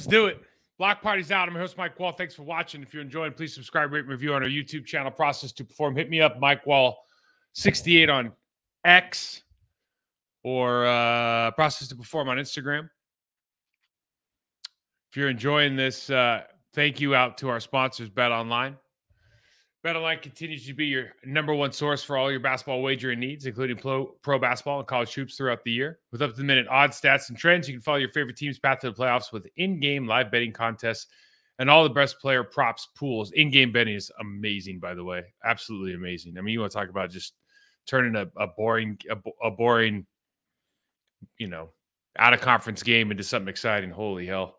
do it. Block Party's out. I'm your host, Mike Wahle. Thanks for watching. If you're enjoying, please subscribe, rate, and review on our YouTube channel, Process to Perform. Hit me up, Mike Wahle 68 on X or Process to Perform on Instagram. If you're enjoying this, thank you out to our sponsors, Bet Online. Bet Online continues to be your number one source for all your basketball wagering needs, including pro basketball and college hoops throughout the year. With up-to-the-minute odds, stats, and trends, you can follow your favorite team's path to the playoffs with in-game live betting contests and all the best player props pools. In-game betting is amazing, by the way. Absolutely amazing. I mean, you want to talk about just turning a boring, out-of-conference game into something exciting. Holy hell.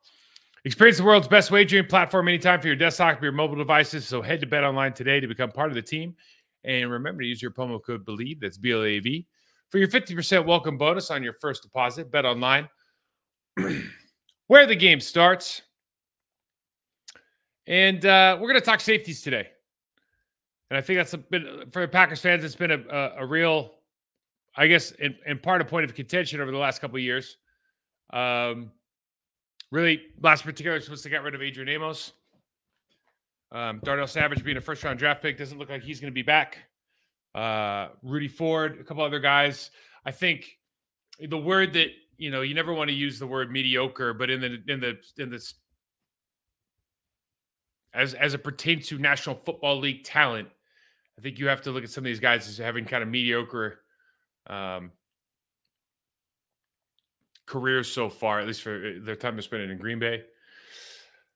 Experience the world's best wagering platform anytime for your desktop or your mobile devices. So head to Bet Online today to become part of the team. And remember to use your promo code BELIEVE, that's BLAV, for your 50% welcome bonus on your first deposit. Bet Online, where the game starts. And we're going to talk safeties today. And I think that's been, for Packers fans, it's been a real, I guess, in part a point of contention over the last couple of years. Really, last particular was to get rid of Adrian Amos. Darnell Savage being a first-round draft pick doesn't look like he's going to be back. Rudy Ford, a couple other guys. I think the word that you never want to use the word mediocre, but in this as it pertains to National Football League talent, I think you have to look at some of these guys as having kind of mediocre careers so far, at least for their time they're spending in Green Bay.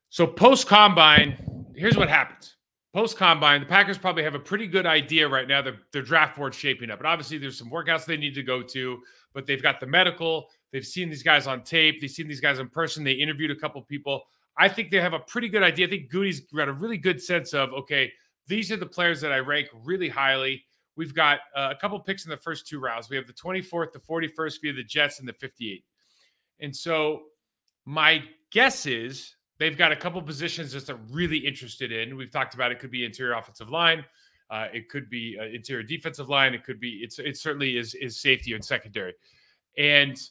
So post-combine, here's what happens. Post-combine, the Packers probably have a pretty good idea right now. Their draft board's shaping up. And obviously there's some workouts they need to go to, but they've got the medical. They've seen these guys on tape. They've seen these guys in person. They interviewed a couple people. I think they have a pretty good idea. I think Goody's got a really good sense of, okay, these are the players that I rank really highly. We've got a couple picks in the first two rounds. We have the 24th, the 41st via the Jets, and the 58th. And so my guess is they've got a couple positions that they're really interested in. We've talked about it could be interior offensive line. It cocould be interior defensive line. It could be, it certainly is safety and secondary. And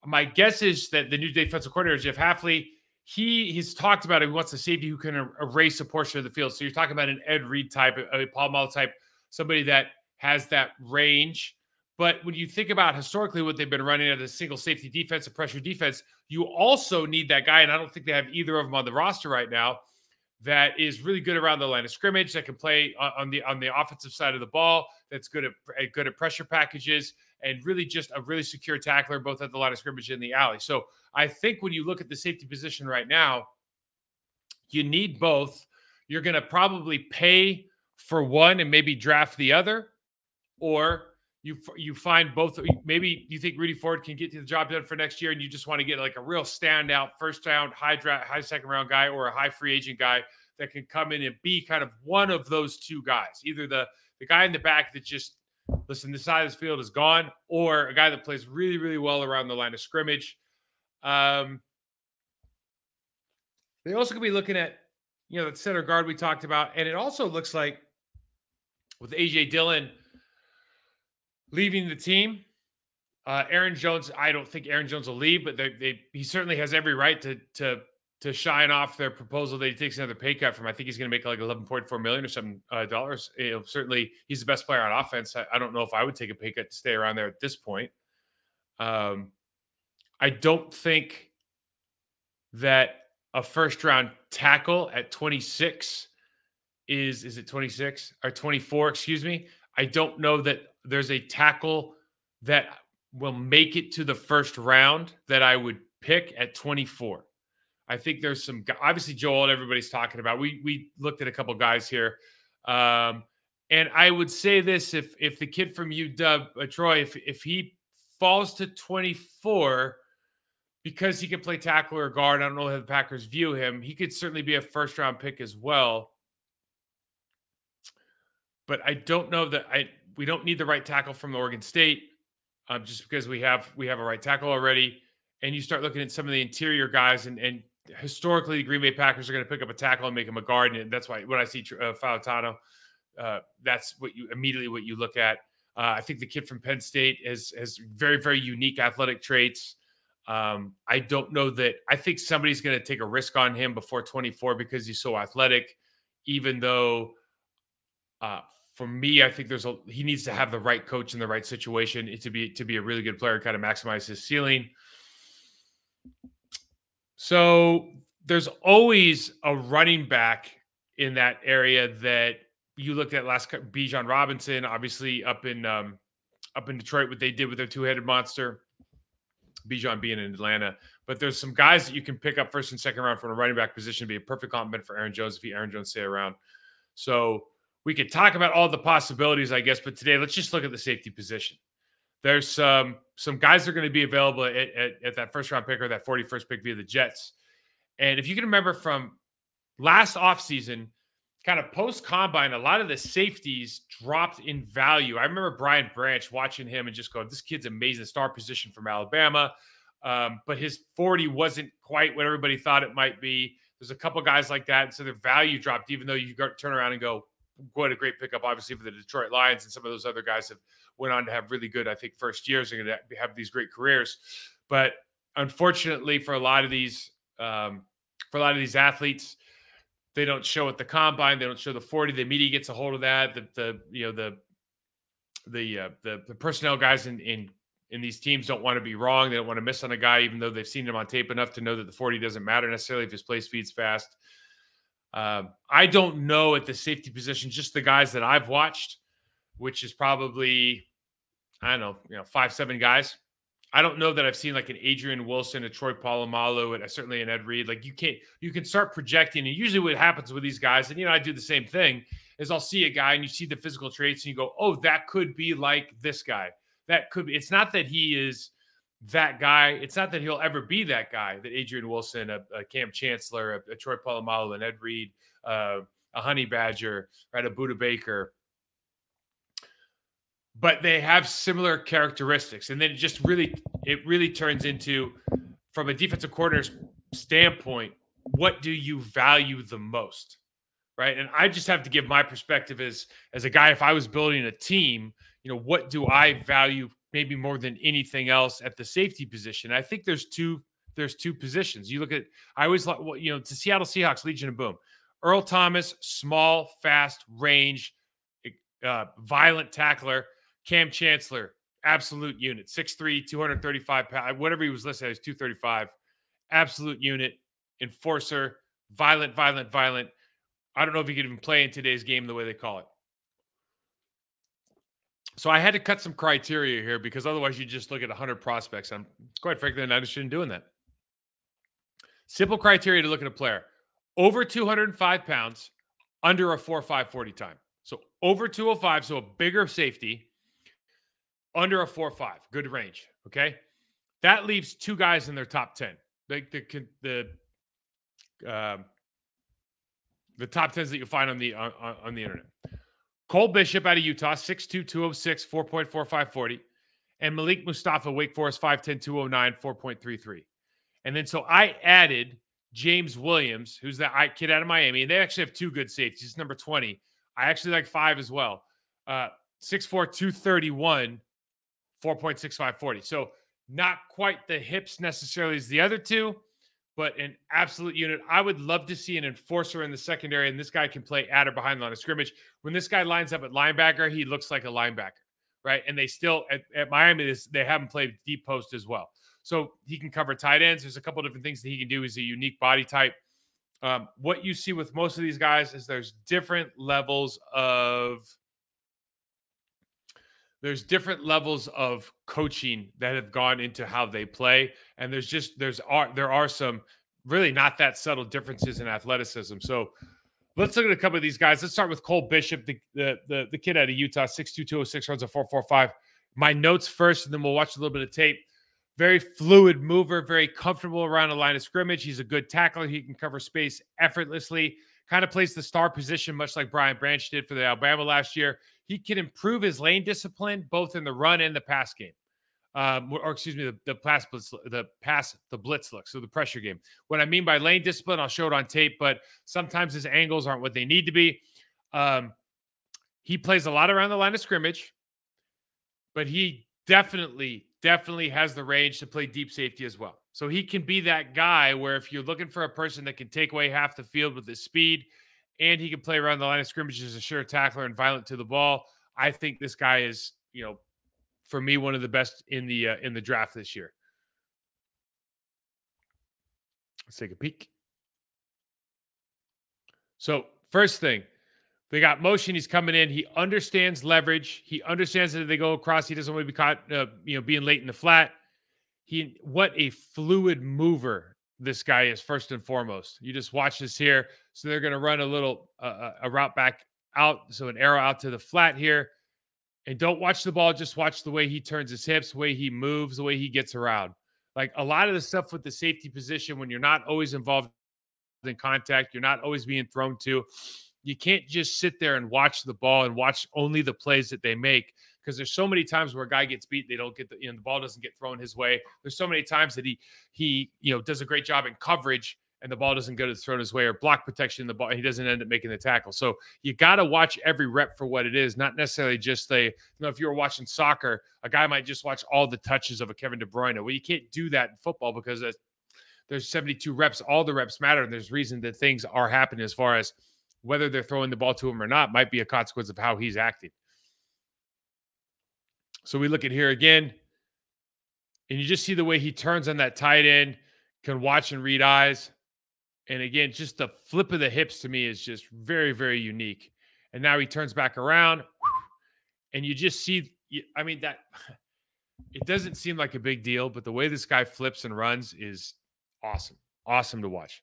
my guess is that the new defensive coordinator, Jeff Hafley, he's talked about it. He wants a safety who can erase a portion of the field. So you're talking about an Ed Reed type, a Paul Mall type, somebody that has that range. But when you think about historically what they've been running at a single safety defense, a pressure defense, you also need that guy, and I don't think they have either of them on the roster right now, that is really good around the line of scrimmage, that can play on the offensive side of the ball, that's good at pressure packages, and really just a really secure tackler both at the line of scrimmage and the alley. So I think when you look at the safety position right now, you need both. You're going to probably pay for one and maybe draft the other, or you find both. Maybe you think Rudy Ford can get the job done for next year, and you just want to get like a real standout first round, high second round guy, or a high free agent guy that can come in and be kind of one of those two guys, either the guy in the back that just, listen, this side of the field is gone, or a guy that plays really, really well around the line of scrimmage. They also could be looking at, the center guard we talked about, and it also looks like with A.J. Dillon leaving the team, Aaron Jones, I don't think Aaron Jones will leave, but he certainly has every right to shine off their proposal that he takes another pay cut from. I think he's going to make like $11.4 million or something dollars. Certainly, he's the best player on offense. I don't know if I would take a pay cut to stay around there at this point. I don't think that a first-round tackle at 26 is it 26 or 24? Excuse me. I don't know that there's a tackle that will make it to the first round that I would pick at 24. I think there's some, obviously Joel, everybody's talking about. We looked at a couple guys here. And I would say this, if the kid from UW, Troy, if he falls to 24 because he can play tackle or guard, I don't know how the Packers view him, he could certainly be a first-round pick as well. But I don't know that we don't need the right tackle from Oregon State just because we have a right tackle already. And you start looking at some of the interior guys, and historically, the Green Bay Packers are going to pick up a tackle and make him a guard, and that's why when I see Fautano, that's what you look at. I think the kid from Penn State has very, very unique athletic traits. I don't know that. I think somebody's going to take a risk on him before 24 because he's so athletic. Even though, uh, for me, I think he needs to have the right coach in the right situation to be a really good player, kind of maximize his ceiling. So there's always a running back in that area that you looked at Bijan Robinson, obviously up in Detroit, what they did with their two-headed monster. Bijan being in Atlanta, but there's some guys that you can pick up first and second round from a running back position to be a perfect complement for Aaron Jones if Aaron Jones stay around. So we could talk about all the possibilities, I guess, but today let's just look at the safety position. There's some guys that are going to be available at that first round pick or that 41st pick via the Jets. And if you can remember from last offseason, kind of post combine, a lot of the safeties dropped in value. I remember Brian Branch watching him and just going, this kid's amazing, star position from Alabama. But his 40 wasn't quite what everybody thought it might be. There's a couple guys like that. And so their value dropped, even though you turn around and go, what a great pickup, obviously, for the Detroit Lions. And some of those other guys have went on to have really good, I think, first years and going to have these great careers. But unfortunately, for a lot of these athletes, they don't show at the combine. They don't show the 40. The media gets a hold of that. The personnel guys in these teams don't want to be wrong. They don't want to miss on a guy, even though they've seen him on tape enough to know that the 40 doesn't matter necessarily if his play speed's fast. I don't know at the safety position, just the guys that I've watched, which is probably, I don't know, 5-7 guys. I don't know that I've seen like an Adrian Wilson, a Troy Polamalu, and certainly an Ed Reed. Like you can start projecting. And usually what happens with these guys, and I do the same thing, is I'll see a guy and you see the physical traits and you go, oh, that could be like this guy. That could be. It's not that he is that guy. It's not that he'll ever be that guy, that Adrian Wilson, a Cam Chancellor, a Troy Polamalu, an Ed Reed, a Honey Badger, right, a Buda Baker. But they have similar characteristics. And then it really turns into, from a defensive coordinator's standpoint, what do you value the most, right? And I just have to give my perspective as a guy, if I was building a team, what do I value maybe more than anything else at the safety position? I think there's two positions. You look at, I always like, to Seattle Seahawks, Legion of Boom. Earl Thomas, small, fast, range, violent tackler. Cam Chancellor, absolute unit, 6'3", 235 pounds, whatever he was listed as, 235. Absolute unit, enforcer, violent. I don't know if he could even play in today's game the way they call it. So I had to cut some criteria here because otherwise you just look at 100 prospects. I'm quite frankly not interested in doing that. Simple criteria to look at a player: over 205 pounds, under a 4.5 40 time. So over 205, so a bigger safety. Under a 4.5, good range. Okay, that leaves two guys in their top 10. The top 10s that you'll find on the internet. Cole Bishop out of Utah, 6'2", 206, 4.45 40, and Malik Mustafa, Wake Forest, 5'10", 209, 4.33. And then so I added James Williams, who's that kid out of Miami, and they actually have two good safeties. He's number 20. I actually like 5 as well. 6'4", 231. 4.65 40. So not quite the hips necessarily as the other two, but an absolute unit. I would love to see an enforcer in the secondary, and this guy can play at or behind the line of scrimmage. When this guy lines up at linebacker, he looks like a linebacker, right? And they still, at Miami, they have him play deep post as well. So he can cover tight ends. There's a couple different things that he can do. He's a unique body type. What you see with most of these guys is there's different levels of coaching that have gone into how they play. And there are some really not that subtle differences in athleticism. So let's look at a couple of these guys. Let's start with Cole Bishop, the kid out of Utah, 6'2", 206, runs a 4.45. My notes first, and then we'll watch a little bit of tape. Very fluid mover, very comfortable around the line of scrimmage. He's a good tackler. He can cover space effortlessly. Kind of plays the star position, much like Brian Branch did for the Alabama last year. He can improve his lane discipline both in the run and the pass game. The blitz look, so the pressure game. What I mean by lane discipline, I'll show it on tape, but sometimes his angles aren't what they need to be. He plays a lot around the line of scrimmage, but he definitely has the range to play deep safety as well. So he can be that guy where if you're looking for a person that can take away half the field with his speed and he can play around the line of scrimmage as a sure tackler and violent to the ball, I think this guy is, for me, one of the best in the draft this year. Let's take a peek. So first thing, they got motion. He's coming in. He understands leverage. He understands that if they go across, he doesn't want to be caught, being late in the flat. What a fluid mover this guy is, first and foremost. You just watch this here. So they're going to run a route back out. So an arrow out to the flat here. And don't watch the ball. Just watch the way he turns his hips, the way he moves, the way he gets around. Like a lot of the stuff with the safety position, when you're not always involved in contact, you're not always being thrown to. You can't just sit there and watch the ball and watch only the plays that they make, because there's so many times where a guy gets beat, they don't get the ball doesn't get thrown his way. There's so many times that he does a great job in coverage and the ball doesn't go to thrown his way, or block protection, the ball, he doesn't end up making the tackle. So you got to watch every rep for what it is, not necessarily just if you were watching soccer, a guy might just watch all the touches of a Kevin De Bruyne. Well, you can't do that in football because there's 72 reps. All the reps matter. And there's reason that things are happening as far as whether they're throwing the ball to him or not might be a consequence of how he's acting. So we look at here again, and you just see the way he turns on that tight end, can watch and read eyes. And again, just the flip of the hips to me is just very, very unique. And now he turns back around, and you just see, that it doesn't seem like a big deal, but the way this guy flips and runs is awesome. Awesome to watch.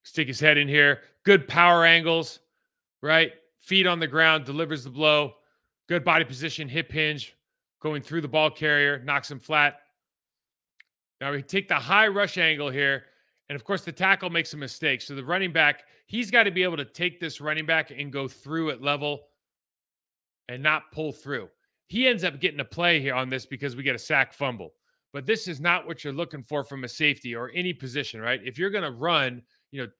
Stick his head in here. Good power angles, right? Feet on the ground, delivers the blow. Good body position, hip hinge, going through the ball carrier, knocks him flat. Now we take the high rush angle here, and of course the tackle makes a mistake. So the running back, he's got to be able to take this running back and go through at level and not pull through. He ends up getting a play here on this because we get a sack fumble. But this is not what you're looking for from a safety or any position, right? If you're going to run,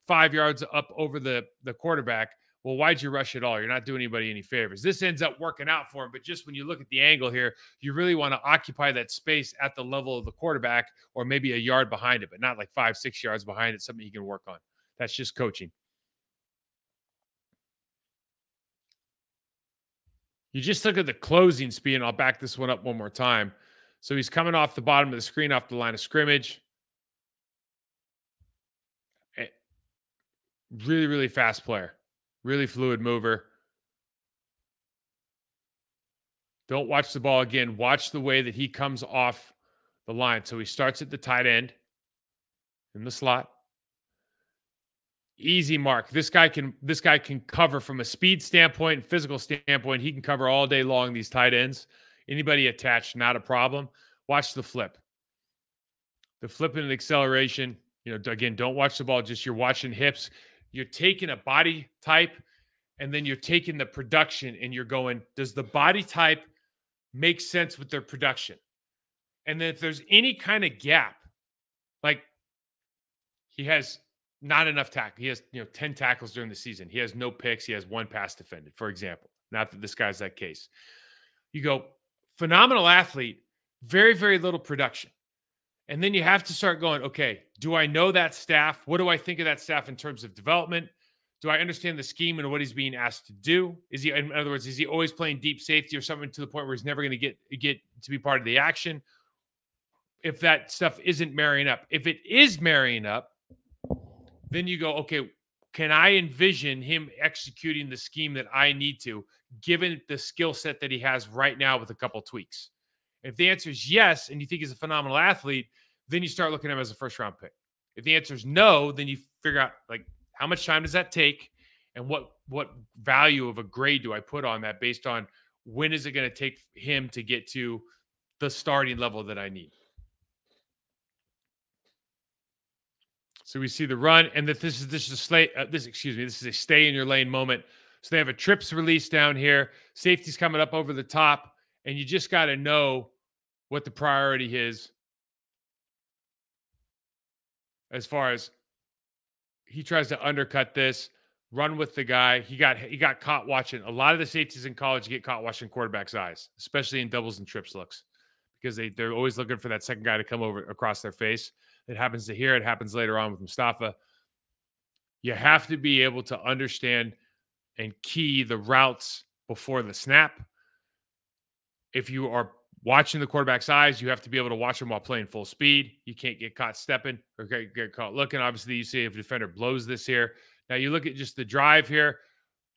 5 yards up over the quarterback, well, why'd you rush at all? You're not doing anybody any favors. This ends up working out for him, but just when you look at the angle here, you really want to occupy that space at the level of the quarterback or maybe a yard behind it, but not like 5-6 yards behind it, something you can work on. That's just coaching. You just look at the closing speed, and I'll back this one up one more time. So he's coming off the bottom of the screen, off the line of scrimmage. Really, really fast player. Really fluid mover. Don't watch the ball again. Watch the way that he comes off the line. So he starts at the tight end in the slot. Easy mark. This guy can cover from a speed standpoint, physical standpoint. He can cover all day long these tight ends. Anybody attached, not a problem. Watch the flip. The flip and the acceleration. Again, don't watch the ball. Just you're watching hips. You're taking a body type, and then you're taking the production, and you're going, does the body type make sense with their production? And then if there's any kind of gap, like he has not enough tackle. He has 10 tackles during the season. He has no picks. He has 1 pass defended, for example. Not that this guy's that case. You go, phenomenal athlete, very, very little production. And then you have to start going, okay, do I know that staff? What do I think of that staff in terms of development? Do I understand the scheme and what he's being asked to do? In other words, is he always playing deep safety or something to the point where he's never going to get to be part of the action? If that stuff isn't marrying up. If it is marrying up, then you go, okay, can I envision him executing the scheme that I need to, given the skill set that he has right now with a couple tweaks? If the answer is yes, and you think he's a phenomenal athlete, then you start looking at him as a first-round pick. If the answer is no, then you figure out, like, how much time does that take, and what value of a grade do I put on that based on when is it going to take him to get to the starting level that I need? So we see the run, and that this is a stay in your lane moment. So they have a trips release down here. Safety's coming up over the top, and you just got to know what the priority is as far as he tries to undercut this, run with the guy. He got caught watching. A lot of the safeties in college get caught watching quarterback's eyes, especially in doubles and trips looks, because they're always looking for that second guy to come over across their face. It happens to here. It happens later on with Mustafa. You have to be able to understand and key the routes before the snap. If you are watching the quarterback's eyes, you have to be able to watch him while playing full speed. You can't get caught stepping or get caught looking. Obviously, you see if a defender blows this here. Now you look at just the drive here.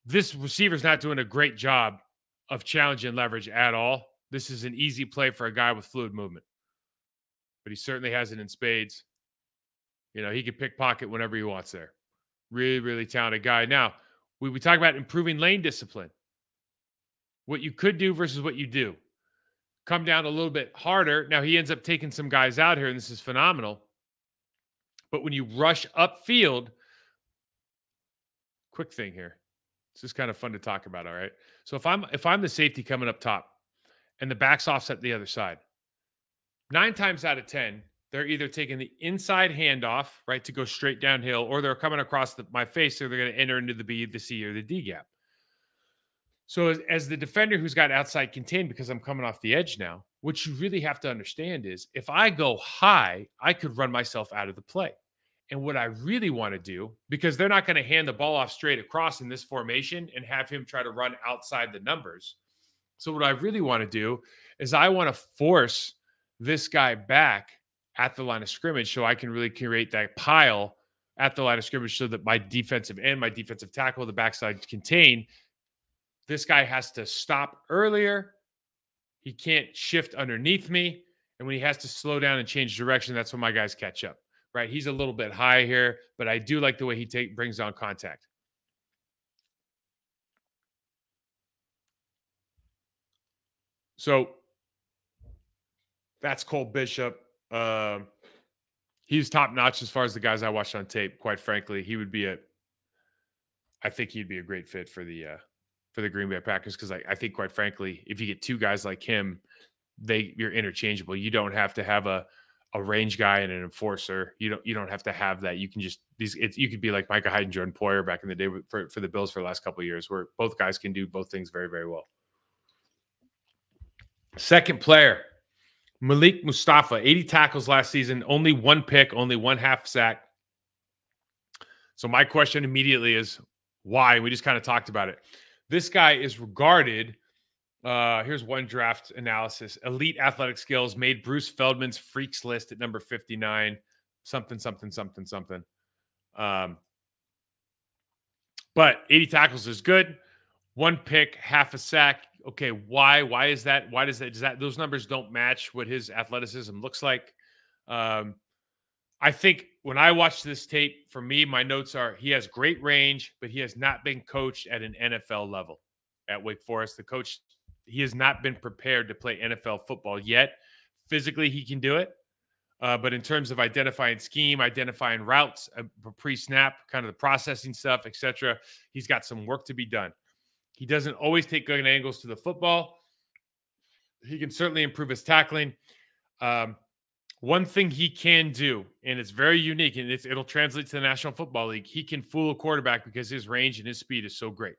This receiver's not doing a great job of challenging leverage at all. This is an easy play for a guy with fluid movement. But he certainly has it in spades. You know, he can pickpocket whenever he wants there. Really, really talented guy. Now, we talk about improving lane discipline. What you could do versus what you do. Come down a little bit harder. Now, he ends up taking some guys out here, and this is phenomenal. But when you rush upfield, quick thing here. This is kind of fun to talk about, all right? So if I'm the safety coming up top and the back's offset the other side, 9 times out of 10, they're either taking the inside handoff, right, to go straight downhill, or they're coming across my face, so they're going to enter into the B, the C, or the D gap. So as the defender who's got outside contained because I'm coming off the edge now, what you really have to understand is if I go high, I could run myself out of the play. And what I really want to do, because they're not going to hand the ball off straight across in this formation and have him try to run outside the numbers. So what I really want to do is I want to force this guy back at the line of scrimmage so I can really create that pile at the line of scrimmage so that my defensive end, my defensive tackle, the backside contain. This guy has to stop earlier. He can't shift underneath me. And when he has to slow down and change direction, that's when my guys catch up, right? He's a little bit high here, but I do like the way he brings on contact. So that's Cole Bishop. He's top notch as far as the guys I watched on tape. Quite frankly, I think he'd be a great fit for the Green Bay Packers because I think, quite frankly, if you get 2 guys like him, you're interchangeable. You don't have to have a range guy and an enforcer. You don't have to have that. You can just you could be like Micah Hyde and Jordan Poyer back in the day for the Bills for the last couple of years, where both guys can do both things very, very well. Second player, Malik Mustafa, 80 tackles last season, only 1 pick, only 1 half sack. So my question immediately is why? We just kind of talked about it. This guy is regarded, here's one draft analysis, elite athletic skills, made Bruce Feldman's freaks list at number 59, something. But 80 tackles is good. 1 pick, half a sack. Okay, why? Why is that? Why does that those numbers don't match what his athleticism looks like? I think when I watch this tape, for me, my notes are he has great range, but he has not been coached at an NFL level at Wake Forest. He has not been prepared to play NFL football yet. Physically, he can do it. But in terms of identifying scheme, identifying routes, pre-snap, kind of the processing stuff, etc., he's got some work to be done. He doesn't always take good angles to the football. He can certainly improve his tackling. One thing he can do, and it's very unique, and it'll translate to the National Football League, he can fool a quarterback because his range and his speed is so great.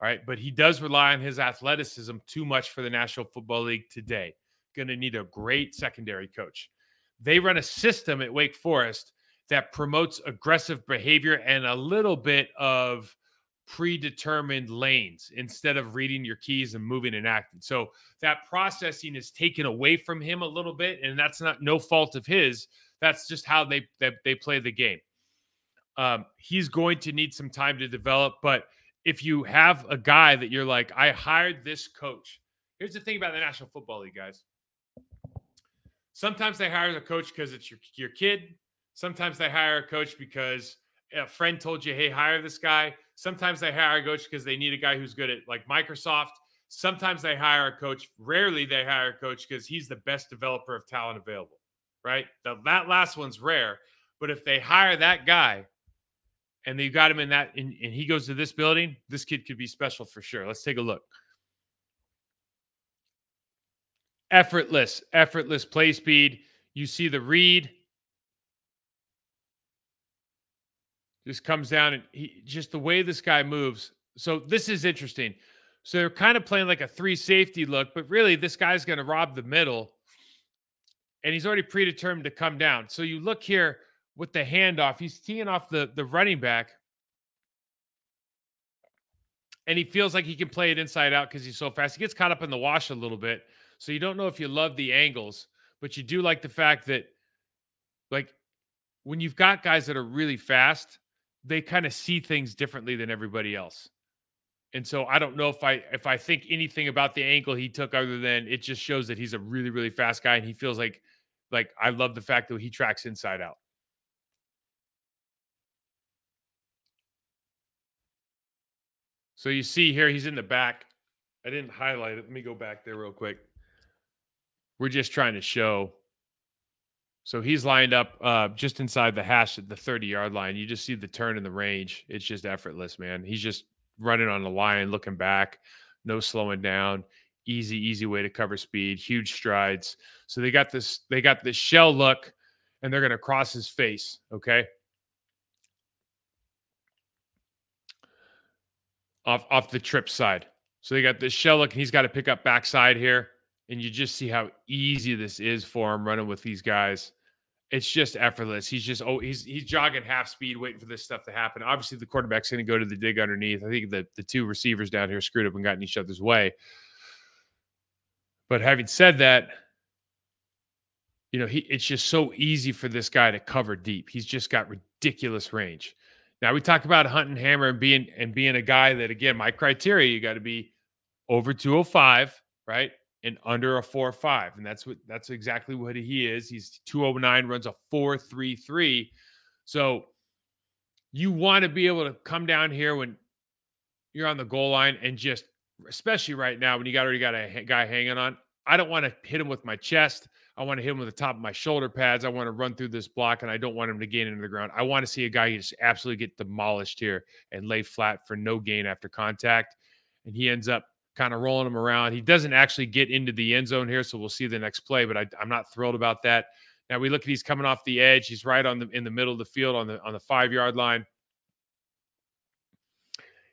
All right, but he does rely on his athleticism too much for the National Football League today. Going to need a great secondary coach. They run a system at Wake Forest that promotes aggressive behavior and a little bit of predetermined lanes instead of reading your keys and moving and acting. So that processing is taken away from him a little bit, and that's no fault of his. That's just how they play the game. He's going to need some time to develop, but if you have a guy that you're like, I hired this coach. Here's the thing about the National Football League, guys. Sometimes they hire a coach because it's your kid. Sometimes they hire a coach because a friend told you, hey, hire this guy. Sometimes they hire a coach because they need a guy who's good at, like, Microsoft. Sometimes they hire a coach. Rarely they hire a coach because he's the best developer of talent available, right? That last one's rare. But if they hire that guy and they got him in that, and he goes to this building, this kid could be special for sure. Let's take a look. Effortless play speed. You see the read. Just comes down and just the way this guy moves. So this is interesting. So they're kind of playing like a 3 safety look, but really this guy's going to rob the middle. and he's already predetermined to come down. So you look here with the handoff, he's teeing off the running back, and he feels like he can play it inside out because he's so fast. He gets caught up in the wash a little bit. So you don't know if you love the angles, but you do like the fact that, like, when you've got guys that are really fast, they kind of see things differently than everybody else. And so I don't know if I think anything about the angle he took other than it just shows that he's a really, really fast guy, and he feels like I love the fact that he tracks inside out. So you see here he's in the back. I didn't highlight it. Let me go back there real quick. We're just trying to show. So he's lined up just inside the hash at the 30-yard line. You just see the turn in the range. It's just effortless, man. He's just running on the line, looking back, no slowing down. Easy way to cover speed, huge strides. So they got this shell look, and they're going to cross his face, okay? Off the trip side. So they got this shell look, and he's got to pick up backside here. And you just see how easy this is for him running with these guys. It's just effortless. He's jogging half speed, waiting for this stuff to happen. Obviously, the quarterback's going to go to the dig underneath. I think the two receivers down here screwed up and got in each other's way. But having said that, it's just so easy for this guy to cover deep. He's just got ridiculous range. Now we talk about hunting hammer and being a guy that, again, my criteria, you got to be over 205, right? And under a 4.5. And that's exactly what he is. He's 209, runs a 4.33. So you want to be able to come down here when you're on the goal line and just, especially right now when you already got a guy hanging on. I don't want to hit him with my chest. I want to hit him with the top of my shoulder pads. I want to run through this block, and I don't want him to gain into the ground. I want to see a guy just absolutely get demolished here and lay flat for no gain after contact. And he ends up kind of rolling him around. He doesn't actually get into the end zone here, so we'll see the next play, but I'm not thrilled about that. Now we look at, he's coming off the edge. He's right in the middle of the field on the 5-yard line.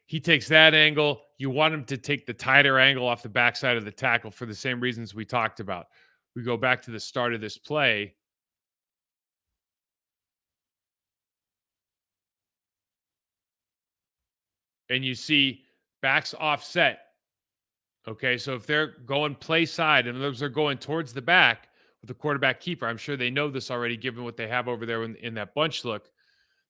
He takes that angle. You want him to take the tighter angle off the backside of the tackle for the same reasons we talked about. We go back to the start of this play. And you see backs offset. Okay, so if they're going play side and those are going towards the back with the quarterback keeper, I'm sure they know this already given what they have over there in that bunch look,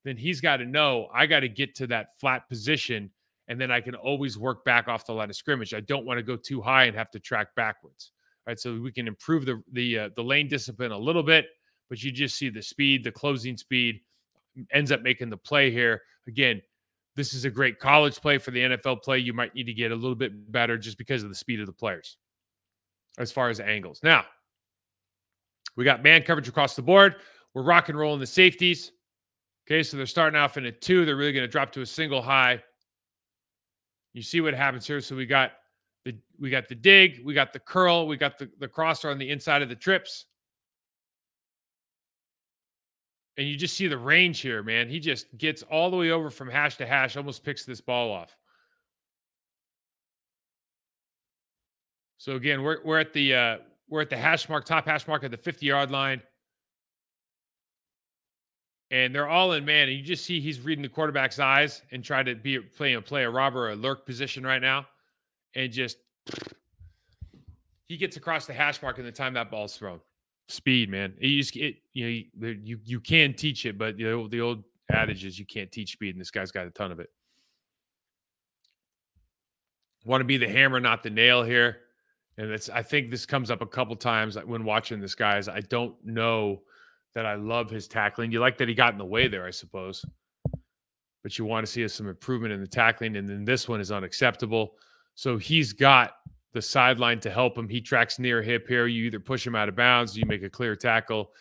then he's got to know I got to get to that flat position, and then I can always work back off the line of scrimmage. I don't want to go too high and have to track backwards. Right, so we can improve the lane discipline a little bit, but you just see the speed, the closing speed ends up making the play here. Again, this is a great college play. For the NFL play, you might need to get a little bit better just because of the speed of the players as far as angles. Now, we got man coverage across the board. We're rock and rolling the safeties. Okay, so they're starting off in a 2. They're really going to drop to a single high. You see what happens here. So we got the dig, we got the curl, we got the crosser on the inside of the trips. And you just see the range here, man. He just gets all the way over from hash to hash, almost picks this ball off. So again, we're at the hash mark, top hash mark at the 50-yard line. And they're all in man. And you just see he's reading the quarterback's eyes and trying to play a robber or a lurk position right now. And just he gets across the hash mark in the time that ball's thrown. Speed, man. You can teach it, but the old adage is you can't teach speed, and this guy's got a ton of it. Want to be the hammer, not the nail here. And I think this comes up a couple times when watching this guy. I don't know that I love his tackling. You like that he got in the way there, I suppose. But you want to see some improvement in the tackling, and then this one is unacceptable. So he's got the sideline to help him. He tracks near hip here. You either push him out of bounds, you make a clear tackle.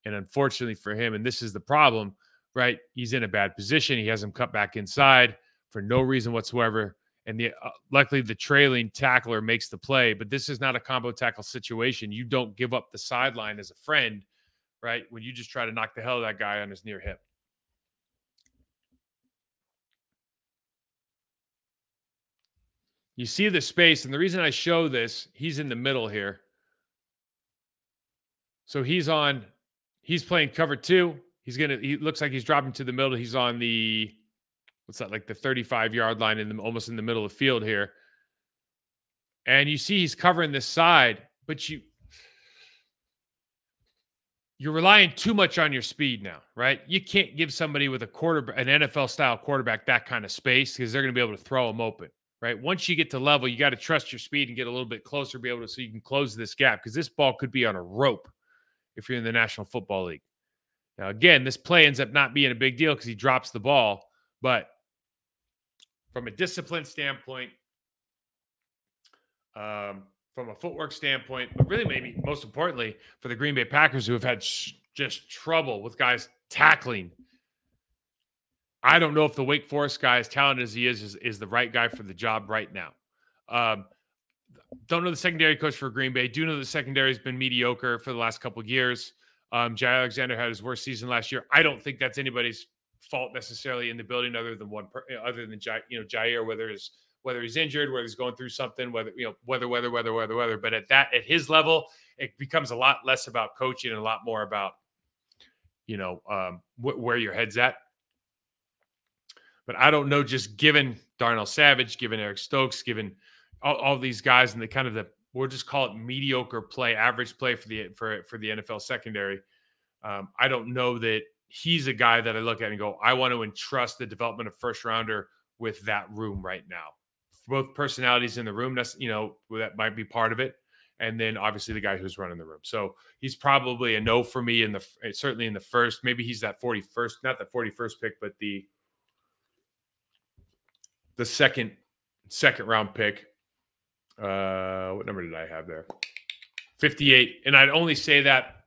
And unfortunately for him, and this is the problem, right? He's in a bad position. He has him cut back inside for no reason whatsoever. And luckily the trailing tackler makes the play, but this is not a combo tackle situation. You don't give up the sideline as a friend, right? When you just try to knock the hell out of that guy on his near hip. You see the space, and the reason I show this, he's in the middle here. So he's playing cover two. He looks like he's dropping to the middle. He's on the, what's that, like the 35-yard line almost in the middle of the field here. And you see he's covering this side, but you're relying too much on your speed now, right? You can't give somebody with an NFL style quarterback, that kind of space, because they're going to be able to throw them open, right? Once you get to level, you got to trust your speed and get a little bit closer, so you can close this gap, because this ball could be on a rope if you're in the National Football League. Now, again, this play ends up not being a big deal because he drops the ball, but from a discipline standpoint, from a footwork standpoint, but really maybe most importantly for the Green Bay Packers, who have had just trouble with guys tackling. I don't know if the Wake Forest guy, as talented as he is the right guy for the job right now. Don't know the secondary coach for Green Bay. Do know the secondary has been mediocre for the last couple of years. Jay Alexander had his worst season last year. I don't think that's anybody's fault necessarily in the building, other than Jair, whether he's injured, whether he's going through something, weather. But at his level, it becomes a lot less about coaching and a lot more about, where your head's at. But I don't know, just given Darnell Savage, given Eric Stokes, given all these guys and we'll just call it mediocre play, average play for the NFL secondary. I don't know that he's a guy that I look at and go, I want to entrust the development of first rounder with that room right now. Both personalities in the room, that might be part of it. And then obviously the guy who's running the room. So he's probably a no for me certainly in the first. Maybe he's that 41st, not the 41st pick, but the second round pick. What number did I have there? 58. And I'd only say that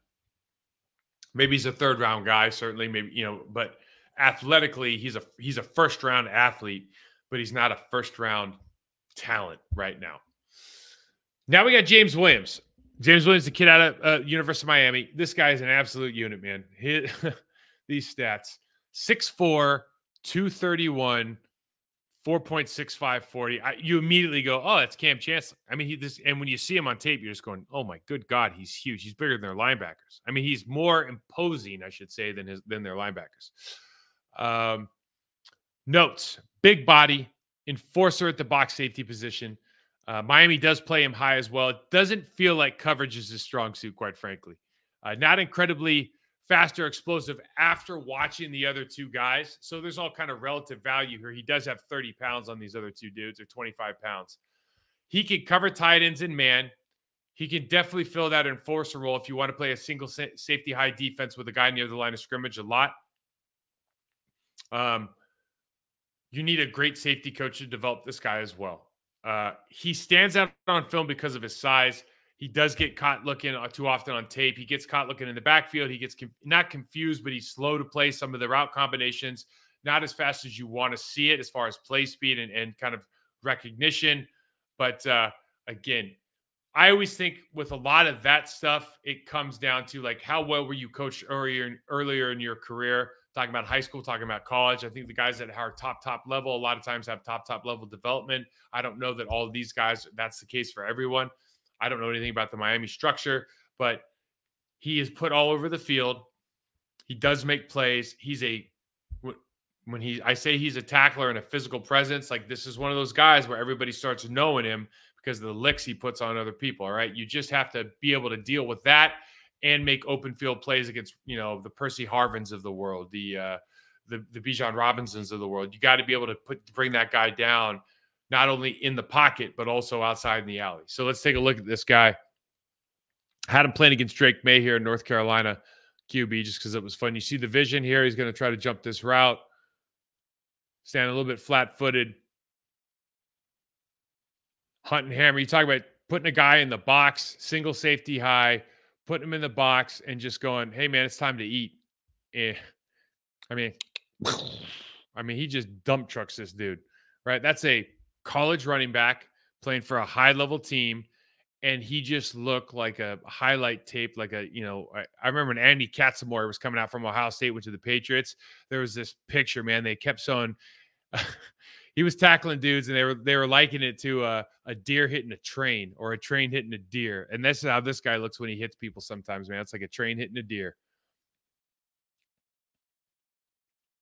maybe he's a third round guy, certainly, maybe, but athletically, he's a first round athlete, but he's not a first round talent right now. Now we got James Williams. James Williams, the kid out of University of Miami. This guy is an absolute unit, man. These stats: 6'4", 231, 4.65 40. You immediately go, oh, that's Cam Chancellor. I mean, and when you see him on tape, you're just going, oh my good God, he's huge. He's bigger than their linebackers. I mean, he's more imposing, I should say, than their linebackers. Notes: big body, enforcer at the box safety position. Miami does play him high as well. It doesn't feel like coverage is his strong suit, quite frankly. Not incredibly fast or explosive after watching the other two guys. So there's all kind of relative value here. He does have 30 pounds on these other two dudes, or 25 pounds. He can cover tight ends in man. He can definitely fill that enforcer role if you want to play a single safety high defense with a guy near the line of scrimmage a lot. You need a great safety coach to develop this guy as well. He stands out on film because of his size. He does get caught looking too often on tape. He gets caught looking in the backfield. He gets not confused, but he's slow to play some of the route combinations, not as fast as you want to see it as far as play speed and kind of recognition. But again, I always think with a lot of that stuff, it comes down to like, how well were you coached earlier in your career? Talking about high school, talking about college. I think the guys that are top level a lot of times have top level development. I don't know that all of these guys, that's the case for everyone. I don't know anything about the Miami structure, but he is put all over the field. He does make plays. I say he's a tackler and a physical presence, like this is one of those guys where everybody starts knowing him because of the licks he puts on other people. All right. You just have to be able to deal with that and make open field plays against, the Percy Harvins of the world, the Bijan Robinsons of the world. You got to be able to bring that guy down, not only in the pocket, but also outside in the alley. So let's take a look at this guy. Had him playing against Drake May here in North Carolina QB just because it was fun. You see the vision here. He's going to try to jump this route. Stand a little bit flat-footed. Hunt and hammer. You talk about putting a guy in the box, single safety high, putting him in the box and just going, hey, man, it's time to eat. I mean, he just dump trucks this dude, right? That's a college running back playing for a high-level team, and he just looked like a highlight tape, like I remember when Andy Katzenmoyer was coming out from Ohio State, went to the Patriots. There was this picture, man, they kept showing He was tackling dudes, and they were likening it to a deer hitting a train or a train hitting a deer. And this is how this guy looks when he hits people sometimes, man. It's like a train hitting a deer.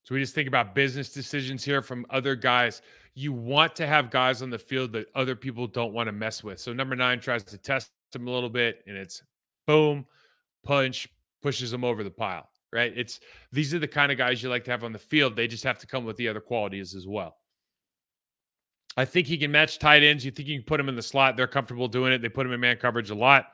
So we just think about business decisions here from other guys. You want to have guys on the field that other people don't want to mess with. So number 9 tries to test him a little bit, and it's boom, punch, pushes him over the pile, right? These are the kind of guys you like to have on the field. They just have to come with the other qualities as well. I think he can match tight ends. You think you can put him in the slot. They're comfortable doing it. They put him in man coverage a lot.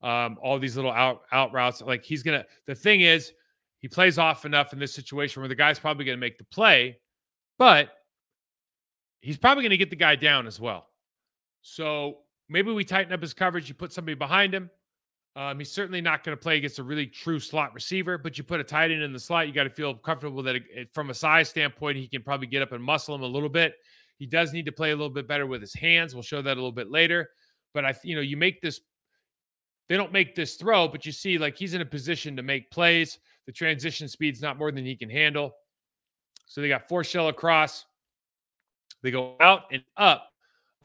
All these little out routes. Like the thing is, he plays off enough in this situation where the guy's probably going to make the play, but he's probably going to get the guy down as well. So maybe we tighten up his coverage. You put somebody behind him. He's certainly not going to play against a really true slot receiver, but you put a tight end in the slot, you got to feel comfortable that from a size standpoint, he can probably get up and muscle him a little bit. He does need to play a little bit better with his hands. We'll show that a little bit later. But you make this. They don't make this throw, but you see, like, he's in a position to make plays. The transition speed's not more than he can handle. So they got 4 shell across. They go out and up.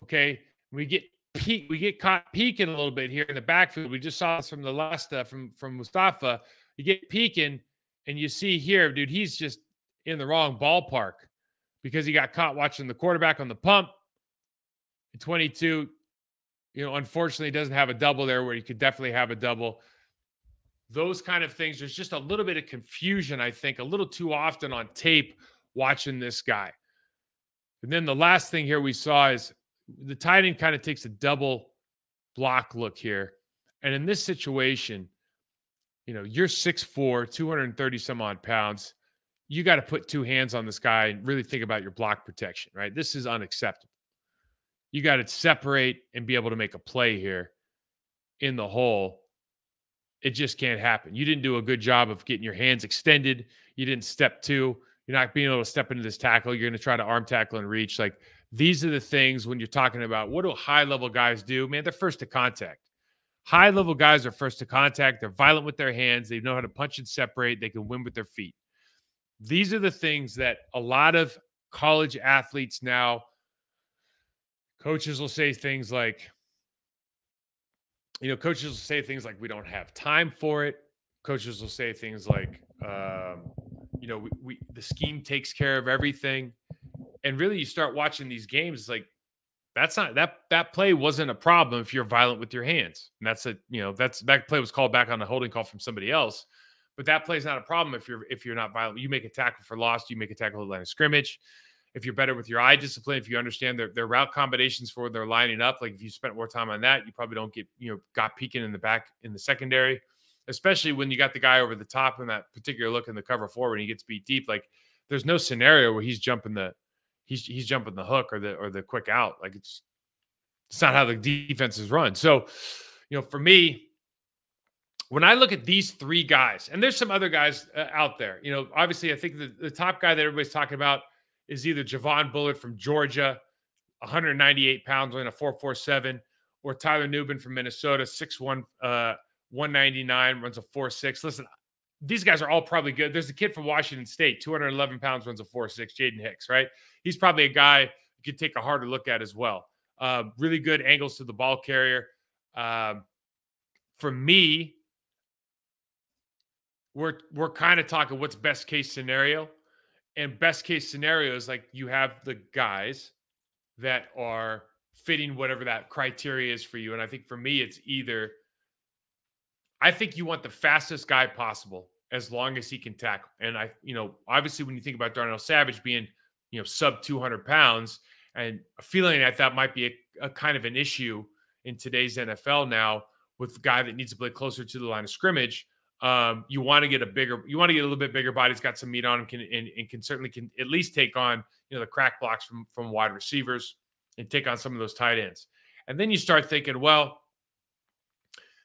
Okay, we get caught peeking a little bit here in the backfield. We just saw this from the last from Mustafa. You get peeking, and you see here, dude, he's just in the wrong ballpark because he got caught watching the quarterback on the pump. In 22, unfortunately, doesn't have a double there where he could definitely have a double. Those kind of things. There's just a little bit of confusion, I think, a little too often on tape watching this guy. And then the last thing here we saw is the tight end kind of takes a double block look here. And in this situation, you're 6'4", 230 some odd pounds. You got to put 2 hands on this guy and really think about your block protection, right? This is unacceptable. You got to separate and be able to make a play here in the hole. It just can't happen. You didn't do a good job of getting your hands extended. You didn't step 2. You're not being able to step into this tackle. You're going to try to arm tackle and reach. Like, these are the things when you're talking about what do high-level guys do? Man, they're first to contact. High-level guys are first to contact. They're violent with their hands. They know how to punch and separate. They can win with their feet. These are the things that a lot of college athletes now, coaches will say things like, we don't have time for it. Coaches will say things like, the scheme takes care of everything. And really, you start watching these games, it's like, that play wasn't a problem if you're violent with your hands. And that play was called back on a holding call from somebody else. But that play is not a problem if you're not violent. You make a tackle for loss. You make a tackle at the line of scrimmage. If you're better with your eye discipline, if you understand their route combinations for where they're lining up, like if you spent more time on that, you probably don't get, got peeking in the back in the secondary, especially when you got the guy over the top in that particular look in the cover 4 when he gets beat deep. Like, there's no scenario where he's jumping the hook or the quick out. Like, it's not how the defense is run. So, for me, when I look at these 3 guys, and there's some other guys out there, obviously I think the top guy that everybody's talking about is either Javon Bullard from Georgia, 198 pounds, weighing a 4.47, or Tyler Nubin from Minnesota, 6'1", 199, runs a 4.6. Listen, these guys are all probably good. There's a kid from Washington State, 211 pounds, runs a 4.6, Jaden Hicks, right? He's probably a guy you could take a harder look at as well. Really good angles to the ball carrier. For me, we're kind of talking what's best case scenario. And best case scenario is like you have the guys that are fitting whatever that criteria is for you. And I think for me, it's either I think you want the fastest guy possible as long as he can tackle. And obviously when you think about Darnell Savage being, sub 200 pounds, and feeling that might be a kind of an issue in today's NFL now with the guy that needs to play closer to the line of scrimmage. You want to get a little bit bigger body. It's got some meat on him and can certainly at least take on, the crack blocks from wide receivers and take on some of those tight ends. And then you start thinking, well,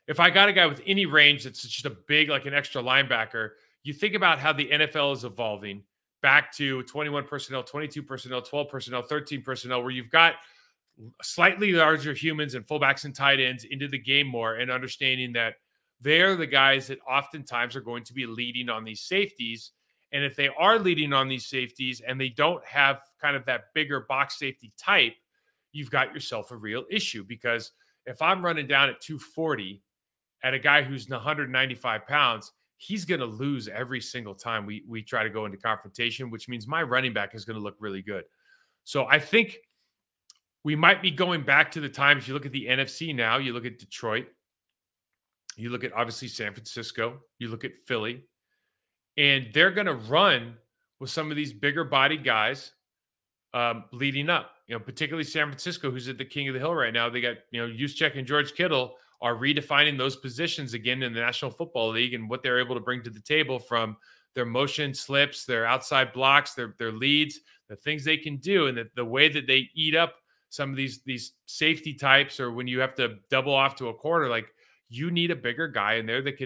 if I got a guy with any range that's just a big, like an extra linebacker, you think about how the NFL is evolving back to 21 personnel, 22 personnel, 12 personnel, 13 personnel, where you've got slightly larger humans and fullbacks and tight ends into the game more, and understanding that they're the guys that oftentimes are going to be leading on these safeties. And if they are leading on these safeties and they don't have kind of that bigger box safety type, you've got yourself a real issue. Because if I'm running down at 240 at a guy who's 195 pounds, he's going to lose every single time we try to go into confrontation, which means my running back is going to look really good. So I think we might be going back to the times. You look at the NFC now, you look at Detroit, you look at obviously San Francisco, you look at Philly, and they're going to run with some of these bigger body guys leading up. Particularly San Francisco, who's at the king of the hill right now. They got, Juszczyk and George Kittle are redefining those positions again in the National Football League, and what they're able to bring to the table from their motion slips, their outside blocks, their leads, the things they can do, and the way that they eat up some of these safety types, or when you have to double off to a corner, like you need a bigger guy in there that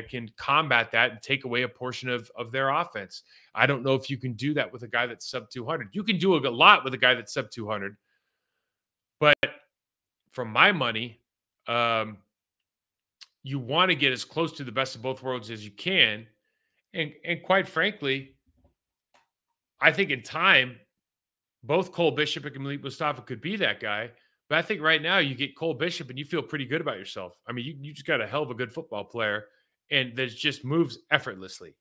can combat that and take away a portion of their offense. I don't know if you can do that with a guy that's sub 200. You can do a lot with a guy that's sub 200, but for my money, you want to get as close to the best of both worlds as you can. And quite frankly, I think in time, both Cole Bishop and Malik Mustafa could be that guy. But I think right now you get Cole Bishop and you feel pretty good about yourself. I mean, you just got a hell of a good football player, and that just moves effortlessly,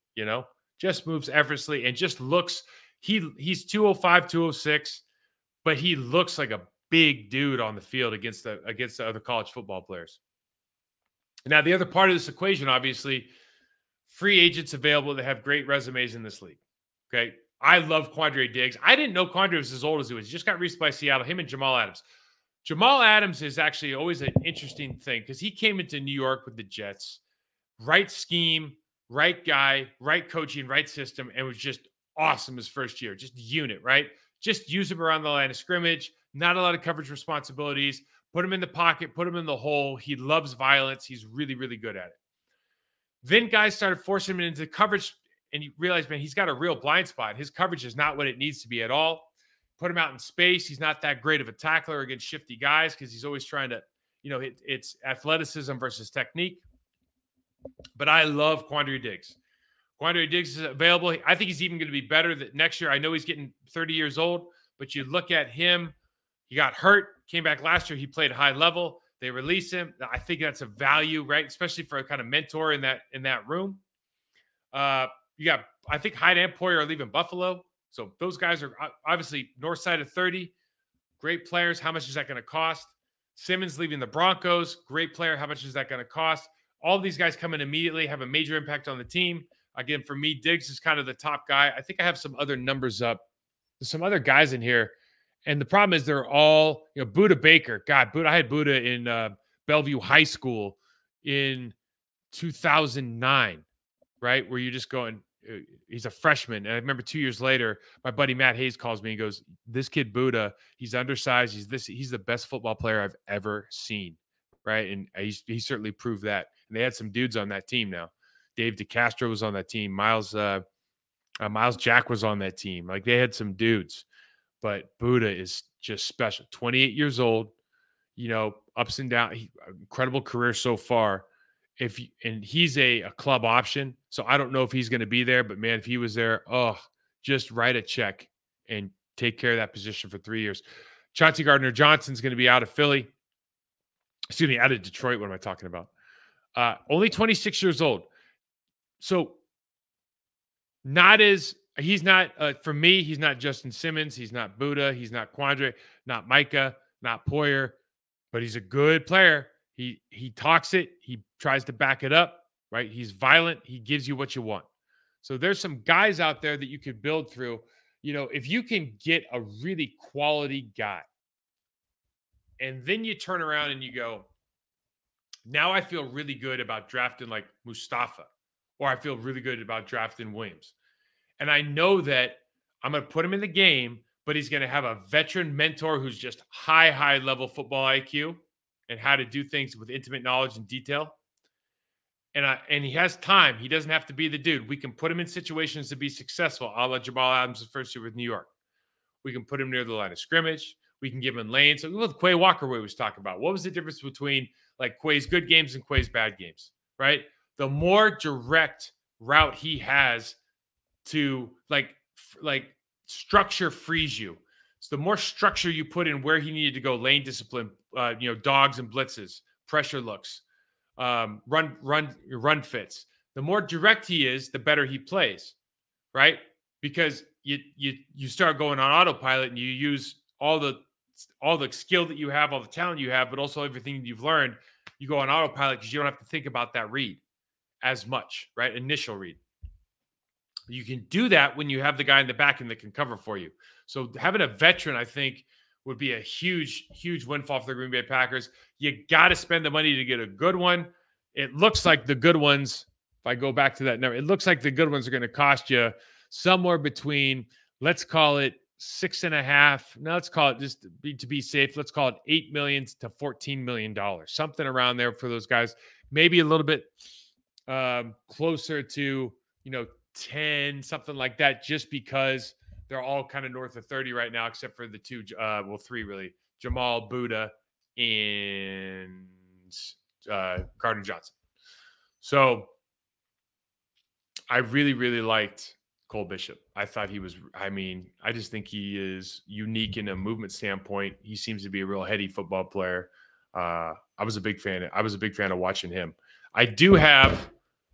just moves effortlessly and just looks, he's 205, 206, but he looks like a big dude on the field against the other college football players. Now, the other part of this equation, obviously, free agents available that have great resumes in this league. Okay. I love Quandre Diggs. I didn't know Quandre was as old as he was. He just got released by Seattle, him and Jamal Adams. Jamal Adams is actually always an interesting thing because he came into New York with the Jets. Right scheme, right guy, right coaching, right system, and was just awesome his first year. Just unit, right? Just use him around the line of scrimmage. Not a lot of coverage responsibilities. Put him in the pocket, put him in the hole. He loves violence. He's really, really good at it. Then guys started forcing him into coverage, and you realize, man, he's got a real blind spot. His coverage is not what it needs to be at all. Put him out in space. He's not that great of a tackler against shifty guys because he's always trying to, it's athleticism versus technique. But I love Quandre Diggs. Quandre Diggs is available. I think he's even going to be better next year. I know he's getting 30 years old, but you look at him, he got hurt, came back last year. He played high level. They release him. I think that's a value, right? Especially for a kind of mentor in that room. You got, I think Hyde and Poyer are leaving Buffalo. So those guys are obviously north side of 30. Great players. How much is that going to cost? Simmons leaving the Broncos. Great player. How much is that going to cost? All these guys come in immediately, have a major impact on the team. Again, for me, Diggs is kind of the top guy. I think I have some other numbers up. There's some other guys in here. And the problem is they're all, Buda Baker. God, I had Buda in Bellevue High School in 2009, right? Where you're just going, he's a freshman. And I remember 2 years later, my buddy Matt Hayes calls me and goes, this kid Buda, he's undersized. He's the best football player I've ever seen, right? And he certainly proved that. And they had some dudes on that team now. Dave DeCastro was on that team. Miles Jack was on that team. Like, they had some dudes. But Buda is just special. 28 years old, ups and downs. Incredible career so far. And he's a club option, so I don't know if he's going to be there. But man, if he was there, just write a check and take care of that position for 3 years. Chauncey Gardner-Johnson's going to be out of Philly. Excuse me, out of Detroit. What am I talking about? Only 26 years old. So he's not, for me, he's not Justin Simmons. He's not Buda. He's not Quandre, not Micah, not Poyer, but he's a good player. He talks it. He tries to back it up, right? He's violent. He gives you what you want. So there's some guys out there that you could build through. If you can get a really quality guy and then you turn around and you go, now I feel really good about drafting like Mustafa, or I feel really good about drafting Williams. And I know that I'm going to put him in the game, but he's going to have a veteran mentor who's just high level football IQ and how to do things with intimate knowledge and detail. And he has time. He doesn't have to be the dude. We can put him in situations to be successful. A la Jamal Adams' first year with New York. We can put him near the line of scrimmage. We can give him lanes. So with Quay Walker, we was talking about, what was the difference between like Quay's good games and Quay's bad games, right? The more direct route he has, to like structure frees you. So the more structure you put in where he needed to go, lane discipline, dogs and blitzes, pressure looks, run fits. The more direct he is, the better he plays, right? Because you start going on autopilot and you use all the skill that you have, all the talent you have, but also everything you've learned. You go on autopilot because you don't have to think about that read as much, right? Initial read. You can do that when you have the guy in the back end that can cover for you. So having a veteran, I think, would be a huge, huge windfall for the Green Bay Packers. You got to spend the money to get a good one. It looks like the good ones, if I go back to that number, it looks like the good ones are going to cost you somewhere between, let's call it 6.5. Now let's call it, just to be safe, let's call it $8 million to $14 million, something around there for those guys. Maybe a little bit closer to, 10, something like that, just because they're all kind of north of 30 right now, except for the three really, Jamal, Buddha, and Gardner Johnson. So I really, really liked Cole Bishop. I thought he was, I just think he is unique in a movement standpoint. He seems to be a real heady football player. I was a big fan of watching him. I do have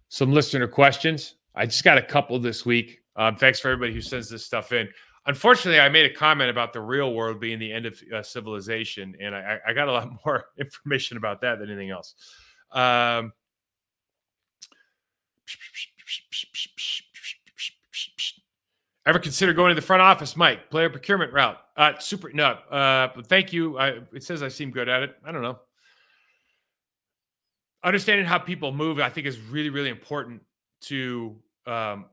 some listener questions. I just got a couple this week. Thanks for everybody who sends this stuff in. Unfortunately, I made a comment about the real world being the end of civilization, and I got a lot more information about that than anything else. Ever consider going to the front office, Mike? Player procurement route? Thank you. It says I seem good at it. I don't know. Understanding how people move, I think, is really, really important to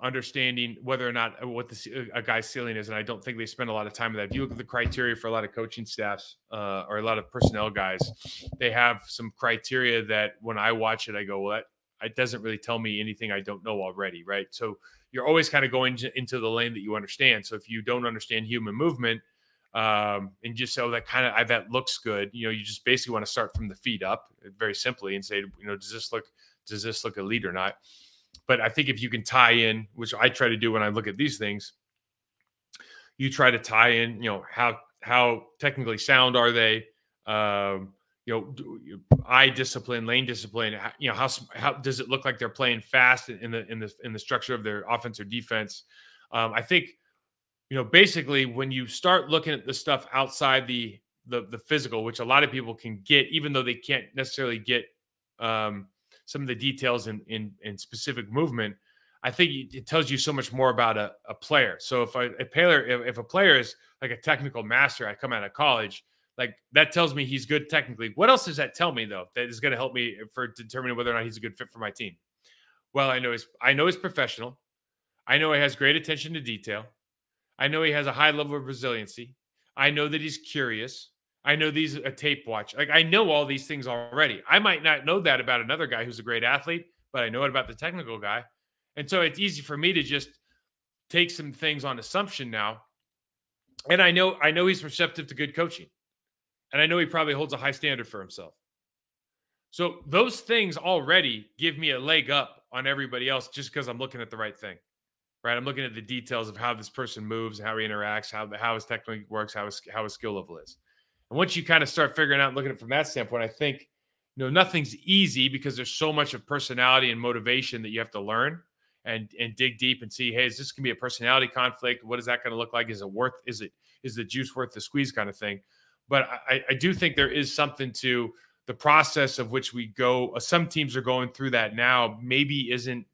understanding whether or not what a guy's ceiling is. And I don't think they spend a lot of time with that. If you look at the criteria for a lot of coaching staffs or a lot of personnel guys, they have some criteria that when I watch it, I go, well, it doesn't really tell me anything I don't know already, right? So you're always kind of going into the lane that you understand. So if you don't understand human movement and just so that looks good, you just basically want to start from the feet up very simply and say, does this look elite or not? But I think if you can tie in, which I try to do when I look at these things, you try to tie in, how technically sound are they? Eye discipline, lane discipline. How does it look like they're playing fast in the structure of their offense or defense? I think, basically when you start looking at the stuff outside the physical, which a lot of people can get, even though they can't necessarily get some of the details in specific movement, I think it tells you so much more about a player. So if a player is like a technical master, I come out of college, like that tells me he's good technically. What else does that tell me though? That is going to help me for determining whether or not he's a good fit for my team. Well, I know he's professional. I know he has great attention to detail. I know he has a high level of resiliency. I know that he's curious. I know these a tape watch. Like I know all these things already. I might not know that about another guy who's a great athlete, but I know it about the technical guy. And so it's easy for me to just take some things on assumption now. And I know he's receptive to good coaching. And I know he probably holds a high standard for himself. So those things already give me a leg up on everybody else just because I'm looking at the right thing. Right? I'm looking at the details of how this person moves, how he interacts, how his technique works, how his skill level is. And once you kind of start figuring out and looking at it from that standpoint, I think, nothing's easy because there's so much of personality and motivation that you have to learn and dig deep and see, hey, is this going to be a personality conflict? What is that going to look like? Is the juice worth the squeeze kind of thing? But I do think there is something to the process of which we go. Some teams are going through that now. Maybe isn't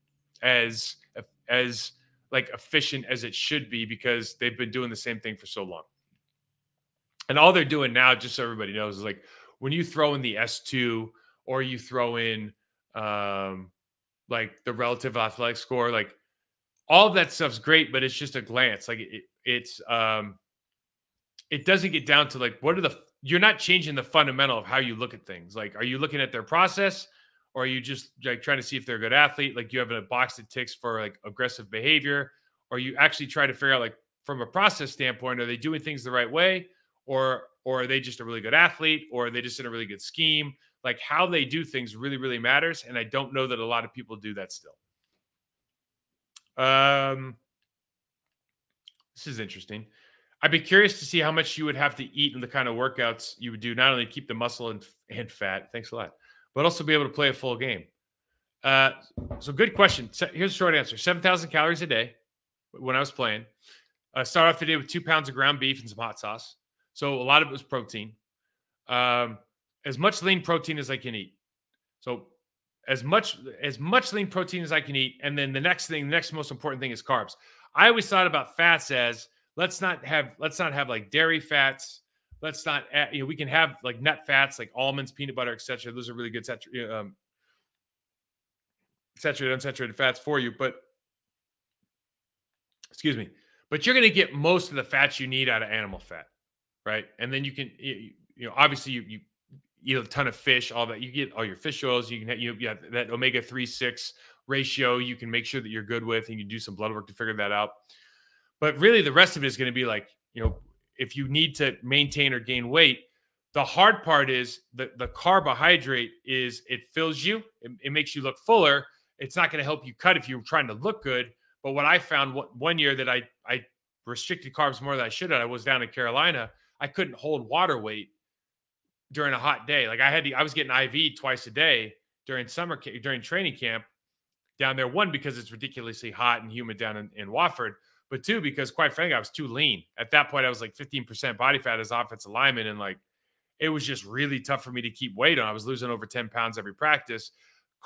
as like efficient as it should be because they've been doing the same thing for so long. And all they're doing now, just so everybody knows, is like when you throw in the S2 or you throw in like the relative athletic score, like all of that stuff's great, but it's just a glance. Like it doesn't get down to like, you're not changing the fundamental of how you look at things. Like, are you looking at their process or are you just like trying to see if they're a good athlete? Like you have a box that ticks for like aggressive behavior, or you actually try to figure out like from a process standpoint, are they doing things the right way? Or are they just a really good athlete, or are they just in a really good scheme? Like how they do things really, really matters. And I don't know that a lot of people do that still. This is interesting. I'd be curious to see how much you would have to eat and the kind of workouts you would do, not only to keep the muscle and fat, thanks a lot, but also be able to play a full game. Uh, so good question. So here's the short answer: 7,000 calories a day when I was playing. Start off the day with 2 pounds of ground beef and some hot sauce. So a lot of it was protein. Um, as much lean protein as I can eat. So as much lean protein as I can eat, and then the next most important thing is carbs. I always thought about fats as let's not have like dairy fats. Let's not add, we can have like nut fats like almonds, peanut butter, etc. Those are really good saturated, unsaturated fats for you. But excuse me, but you're going to get most of the fats you need out of animal fat, right? And then you can, obviously you eat a ton of fish, all that. You get all your fish oils. You can have, that omega-3/6 ratio. You can make sure that you're good with, and you do some blood work to figure that out. But really, the rest of it is going to be like, if you need to maintain or gain weight, the hard part is the carbohydrate is it fills you. It makes you look fuller. It's not going to help you cut if you're trying to look good. But what I found one year that I restricted carbs more than I should have, I was down in Carolina. I couldn't hold water weight during a hot day. Like I was getting IV twice a day during training camp down there. One, because it's ridiculously hot and humid down in Wofford, but two, because quite frankly, I was too lean. At that point, I was like 15% body fat as offensive lineman. And like, it was just really tough for me to keep weight on. I was losing over 10 pounds every practice.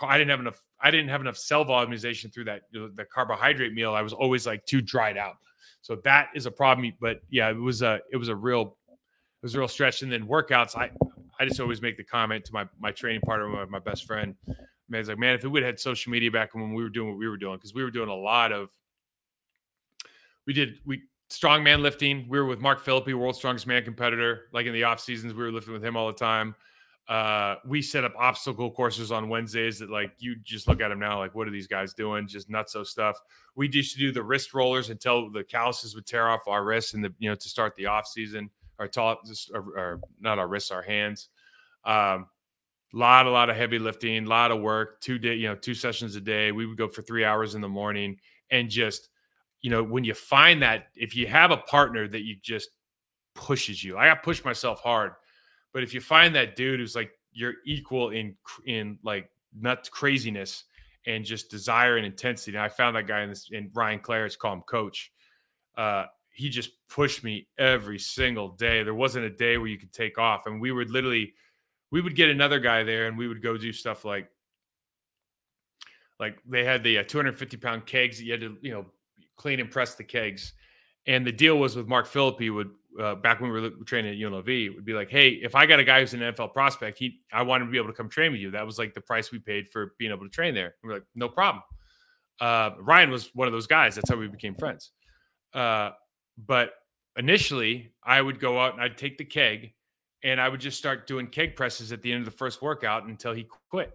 I didn't have enough cell volumization through the carbohydrate meal. I was always like too dried out. So that is a problem. But yeah, it was a real stretch. And then workouts, I just always make the comment to my training partner, my best friend. Man, it's like, man, if we would have had social media back when we were doing what we were doing, because we were doing a lot of, strongman lifting. We were with Mark Philippi, world's strongest man competitor. Like in the off seasons, we were lifting with him all the time. We set up obstacle courses on Wednesdays that, like, you just look at them now, like, what are these guys doing? Just nutso stuff. We used to do the wrist rollers until the calluses would tear off our wrists and to start the off season, or not our wrists, our hands. Lot of heavy lifting, a lot of work, 2 sessions a day. We would go for 3 hours in the morning, and just, when you find that, if you have a partner that you just pushes you, I got pushed myself hard, but if you find that dude who's like you're equal in like nut craziness and just desire and intensity, and I found that guy in Ryan Claridge, call him Coach. He just pushed me every single day. There wasn't a day where you could take off. And we would get another guy there, and we would go do stuff like they had the 250-pound kegs that you had to, clean and press the kegs. And the deal was with Mark Philippi back when we were training at UNLV, would be like, hey, if I got a guy who's an NFL prospect, I want him to be able to come train with you. That was like the price we paid for being able to train there. And we're like, no problem. Ryan was one of those guys. That's how we became friends. But initially, I would go out and I'd take the keg, and I would just start doing keg presses at the end of the first workout until he quit.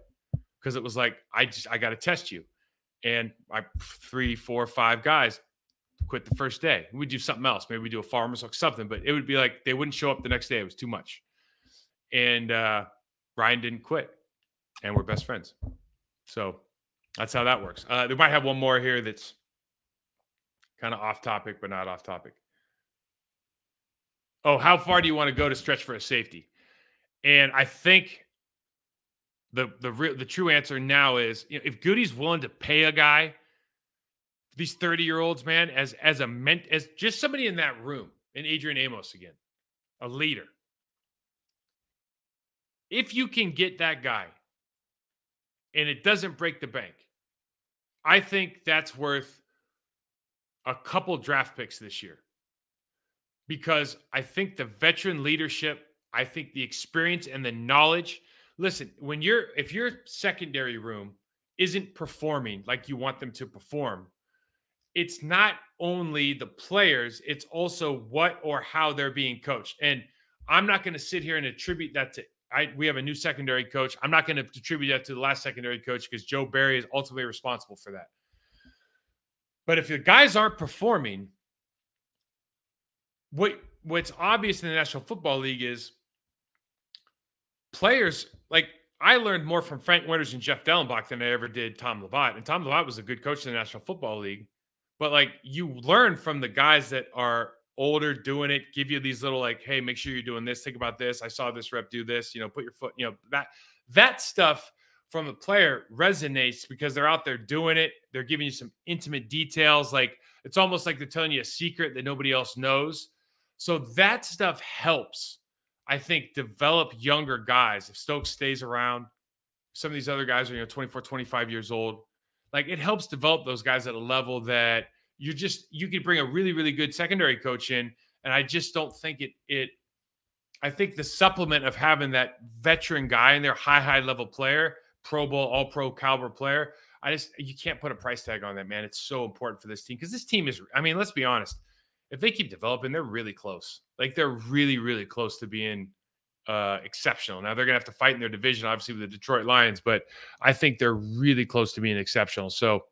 Because it was like, I got to test you. And 3, 4, 5 guys quit the first day. We'd do something else. Maybe we do a farmer's or something, but it would be like they wouldn't show up the next day. It was too much. And Ryan didn't quit, and we're best friends. So that's how that works. They might have one more here that's kind of off topic, but not off topic. Oh, how far do you want to go to stretch for a safety? And I think the true answer now is, if Goody's willing to pay a guy, these 30-year-olds, man, as just somebody in that room, and Adrian Amos again, a leader. If you can get that guy and it doesn't break the bank, I think that's worth a couple draft picks this year. Because I think the veteran leadership, I think the experience and the knowledge. Listen, if your secondary room isn't performing like you want them to perform, it's not only the players, it's also what or how they're being coached. And I'm not going to sit here and attribute that to we have a new secondary coach. I'm not going to attribute that to the last secondary coach, because Joe Barry is ultimately responsible for that. But if the guys aren't performing, what's obvious in the National Football League is players, like, I learned more from Frank Winters and Jeff Dellenbach than I ever did Tom Lovat. And Tom Lovat was a good coach in the National Football League, but like you learn from the guys that are older doing it, give you these little like, hey, make sure you're doing this. Think about this. I saw this rep do this. Put your foot. That stuff from the player resonates because they're out there doing it. They're giving you some intimate details. Like it's almost like they're telling you a secret that nobody else knows. So that stuff helps, I think, develop younger guys. If Stokes stays around, some of these other guys are 24, 25 years old. Like it helps develop those guys at a level that you could bring a really, really good secondary coach in. And I just don't think I think the supplement of having that veteran guy in there, high level player, Pro Bowl, all pro caliber player, you can't put a price tag on that, man. It's so important for this team because this team is, I mean, let's be honest. If they keep developing, they're really close. Like they're really, really close to being exceptional. Now they're going to have to fight in their division, obviously, with the Detroit Lions, but I think they're really close to being exceptional. So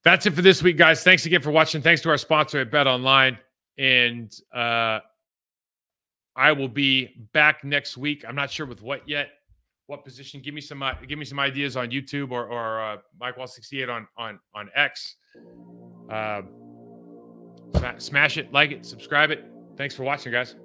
that's it for this week, guys. Thanks again for watching. Thanks to our sponsor at Bet Online. And I will be back next week. I'm not sure with what yet, what position. Give me some ideas on YouTube or Mike Wall 68 on X. Smash it, like it, subscribe it. Thanks for watching, guys.